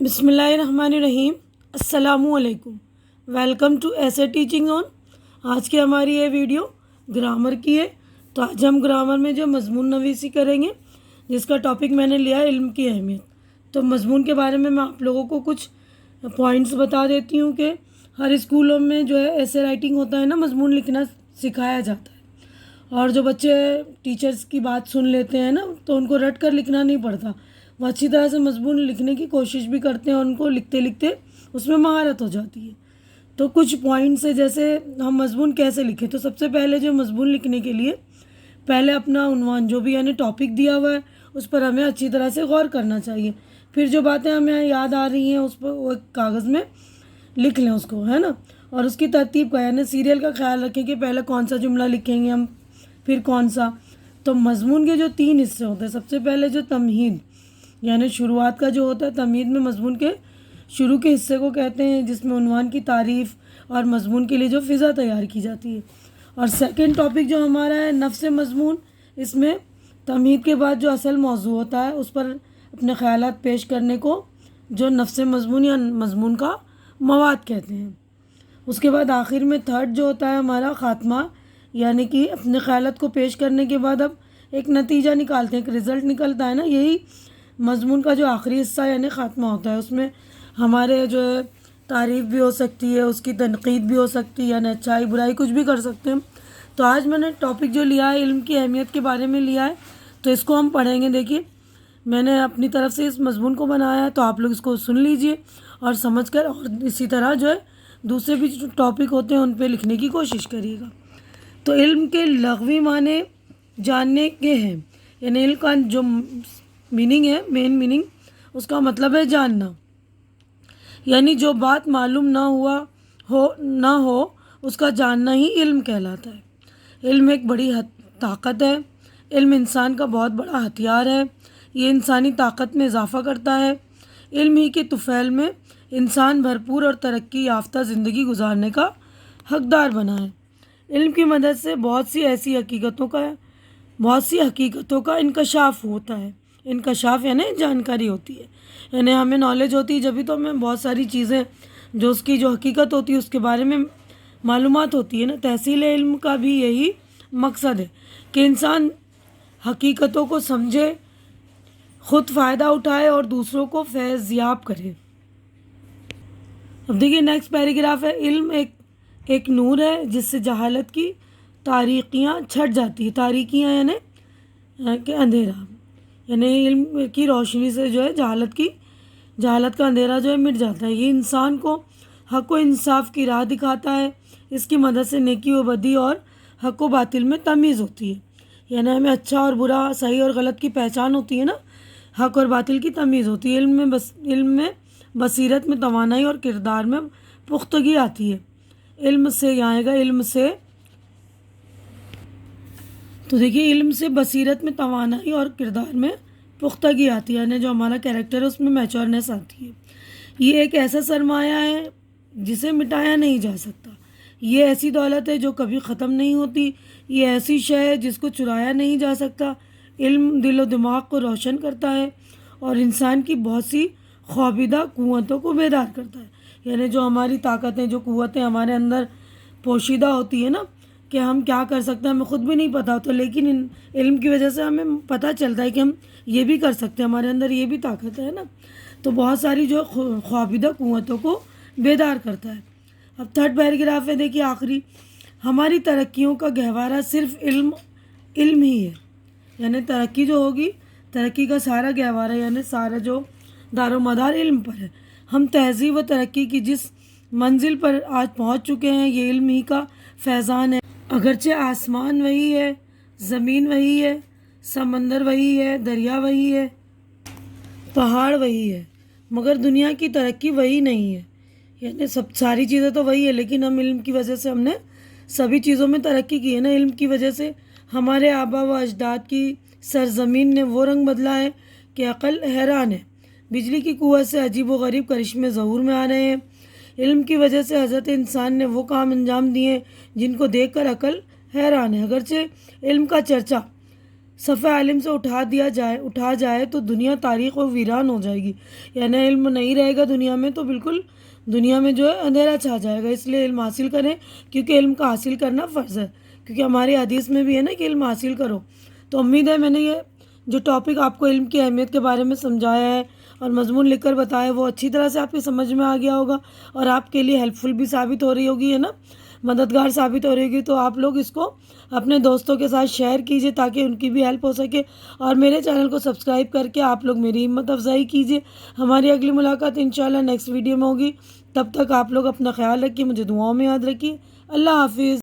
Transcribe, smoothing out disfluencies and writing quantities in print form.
بسم اللہ الرحمن الرحیم۔ السلام علیکم، ویلکم ٹو ایسے ٹیچنگ آن۔ آج کی ہماری یہ ویڈیو گرامر کی ہے، تو آج ہم گرامر میں جو مضمون نویسی کریں گے، جس کا ٹاپک میں نے لیا ہے علم کی اہمیت۔ تو مضمون کے بارے میں آپ لوگوں کو کچھ پوائنٹس بتا دیتی ہوں کہ ہر اسکولوں میں جو ہے ایسے رائٹنگ ہوتا ہے نا، مضمون لکھنا سکھایا جاتا ہے، اور جو بچے ٹیچرس کی بات سن لیتے ہیں نا، تو ان کو رٹ کر لکھنا نہیں پڑتا، وہ اچھی طرح سے مضمون لکھنے کی کوشش بھی کرتے ہیں، اور ان کو لکھتے لکھتے اس میں مہارت ہو جاتی ہے۔ تو کچھ پوائنٹس ہے، جیسے ہم مضمون کیسے لکھیں۔ تو سب سے پہلے جو مضمون لکھنے کے لیے پہلے اپنا عنوان جو بھی یعنی ٹاپک دیا ہوا ہے اس پر ہمیں اچھی طرح سے غور کرنا چاہیے۔ پھر جو باتیں ہمیں یاد آ رہی ہیں اس پر وہ ایک کاغذ میں لکھ لیں اس کو، ہے نا۔ اور اس کی ترتیب کا یعنی سیریل کا خیال رکھیں کہ پہلے کون سا جملہ لکھیں گے ہم، پھر کون سا۔ تو مضمون کے جو 3 حصے ہوتے ہیں، سب سے پہلے جو تمہید یعنی شروعات کا جو ہوتا ہے، تمہید میں مضمون کے شروع کے حصے کو کہتے ہیں، جس میں عنوان کی تعریف اور مضمون کے لیے جو فضا تیار کی جاتی ہے۔ اور سیکنڈ ٹاپک جو ہمارا ہے نفس مضمون، اس میں تمہید کے بعد جو اصل موضوع ہوتا ہے اس پر اپنے خیالات پیش کرنے کو جو نفس مضمون یا مضمون کا مواد کہتے ہیں۔ اس کے بعد آخر میں تھرڈ جو ہوتا ہے ہمارا خاتمہ، یعنی کہ اپنے خیالات کو پیش کرنے کے بعد اب ایک نتیجہ نکالتے ہیں، ایک رزلٹ نکلتا ہے نا، یہی مضمون کا جو آخری حصہ یعنی خاتمہ ہوتا ہے۔ اس میں ہمارے جو ہے تعریف بھی ہو سکتی ہے، اس کی تنقید بھی ہو سکتی ہے، یعنی اچھائی برائی کچھ بھی کر سکتے ہیں۔ تو آج میں نے ٹاپک جو لیا ہے علم کی اہمیت کے بارے میں لیا ہے، تو اس کو ہم پڑھیں گے۔ دیکھیے میں نے اپنی طرف سے اس مضمون کو بنایا ہے، تو آپ لوگ اس کو سن لیجئے اور سمجھ کر، اور اسی طرح جو ہے دوسرے بھی جو ٹاپک ہوتے ہیں ان پہ لکھنے کی کوشش کریے گا۔ تو علم کے لغوی معنی جاننے کے ہیں، یعنی علم کا جو میننگ ہے، مین میننگ اس کا مطلب ہے جاننا، یعنی جو بات معلوم نہ ہو اس کا جاننا ہی علم کہلاتا ہے۔ علم ایک بڑی طاقت ہے، علم انسان کا بہت بڑا ہتھیار ہے، یہ انسانی طاقت میں اضافہ کرتا ہے۔ علم ہی کے طفیل میں انسان بھرپور اور ترقی یافتہ زندگی گزارنے کا حقدار بنا ہے۔ علم کی مدد سے بہت سی حقیقتوں کا انکشاف ہوتا ہے۔ انکشاف یعنی جانکاری ہوتی ہے، یعنی ہمیں نالج ہوتی ہے، جبھی تو ہمیں بہت ساری چیزیں جو اس کی جو حقیقت ہوتی ہے اس کے بارے میں معلومات ہوتی ہے نا۔ تحصیل علم کا بھی یہی مقصد ہے کہ انسان حقیقتوں کو سمجھے، خود فائدہ اٹھائے اور دوسروں کو فیض یاب کرے۔ اب دیکھیے نیکسٹ پیراگراف ہے، علم ایک نور ہے جس سے جہالت کی تاریکیاں چھٹ جاتی ہے۔ تاریکیاں یعنی کہ اندھیرا، یعنی علم کی روشنی سے جو ہے جہالت کا اندھیرا جو ہے مٹ جاتا ہے۔ یہ انسان کو حق و انصاف کی راہ دکھاتا ہے، اس کی مدد سے نیکی و بدی اور حق و باطل میں تمیز ہوتی ہے، یعنی ہمیں اچھا اور برا، صحیح اور غلط کی پہچان ہوتی ہے نا، حق اور باطل کی تمیز ہوتی ہے۔ علم میں بصیرت میں توانائی اور کردار میں پختگی آتی ہے۔ علم سے یہاں آئے گا، علم سے، تو دیکھیے علم سے بصیرت میں توانائی اور کردار میں پختگی آتی ہے، یعنی جو ہمارا کیریکٹر ہے اس میں میچورنیس آتی ہے۔ یہ ایک ایسا سرمایہ ہے جسے مٹایا نہیں جا سکتا، یہ ایسی دولت ہے جو کبھی ختم نہیں ہوتی، یہ ایسی شے ہے جس کو چرایا نہیں جا سکتا۔ علم دل و دماغ کو روشن کرتا ہے اور انسان کی بہت سی خوابیدہ قوتوں کو بیدار کرتا ہے، یعنی جو ہماری طاقتیں، جو قوتیں ہمارے اندر پوشیدہ ہوتی ہے نا، کہ ہم کیا کر سکتے ہیں ہمیں خود بھی نہیں پتہ ہوتا، لیکن علم کی وجہ سے ہمیں پتہ چلتا ہے کہ ہم یہ بھی کر سکتے ہیں، ہمارے اندر یہ بھی طاقت ہے نا۔ تو بہت ساری جو خوابیدہ قوتوں کو بیدار کرتا ہے۔ اب تھرڈ پیراگراف ہے، دیکھیے آخری، ہماری ترقیوں کا گہوارہ صرف علم ہی ہے، یعنی ترقی جو ہوگی، ترقی کا سارا گہوارہ یعنی سارا جو دار و مدار علم پر ہے۔ ہم تہذیب و ترقی کی جس منزل پر آج پہنچ چکے ہیں یہ علم ہی کا فیضان ہے۔ اگرچہ آسمان وہی ہے، زمین وہی ہے، سمندر وہی ہے، دریا وہی ہے، پہاڑ وہی ہے، مگر دنیا کی ترقی وہی نہیں ہے، یعنی ساری چیزیں تو وہی ہے، لیکن ہم علم کی وجہ سے ہم نے سبھی چیزوں میں ترقی کی ہے نا۔ علم کی وجہ سے ہمارے آبا و اجداد کی سرزمین نے وہ رنگ بدلا ہے کہ عقل حیران ہے۔ بجلی کی قوت سے عجیب و غریب کرشمے ظہور میں آ رہے ہیں۔ علم کی وجہ سے حضرت انسان نے وہ کام انجام دیے جن کو دیکھ کر عقل حیران ہے۔ اگرچہ علم کا چرچا صفحہ علم سے اٹھا جائے تو دنیا تاریخ و ویران ہو جائے گی. یعنی علم نہیں رہے گا دنیا میں تو بالکل دنیا میں جو ہے اندھیرا چھا جائے گا. اس لیے علم حاصل کریں کیونکہ علم کا حاصل کرنا فرض ہے. کیونکہ ہماری حدیث میں بھی ہے نا کہ علم حاصل کرو. تو امید ہے میں نے یہ جو ٹاپک آپ کو علم کی اہمیت کے بارے میں سمجھایا ہے اور مضمون لکھ کر بتایا وہ اچھی طرح سے آپ کی سمجھ میں آ گیا ہوگا اور آپ کے لیے ہیلپ فل بھی ثابت ہو رہی ہوگی، ہے نا، مددگار ثابت ہو رہی ہوگی. تو آپ لوگ اس کو اپنے دوستوں کے ساتھ شیئر کیجیے تاکہ ان کی بھی ہیلپ ہو سکے، اور میرے چینل کو سبسکرائب کر کے آپ لوگ میری ہمت افزائی کیجیے. ہماری اگلی ملاقات انشاءاللہ نیکسٹ ویڈیو میں ہوگی. تب تک آپ لوگ اپنا خیال رکھیے، مجھے دعاؤں میں یاد رکھیے. اللہ حافظ.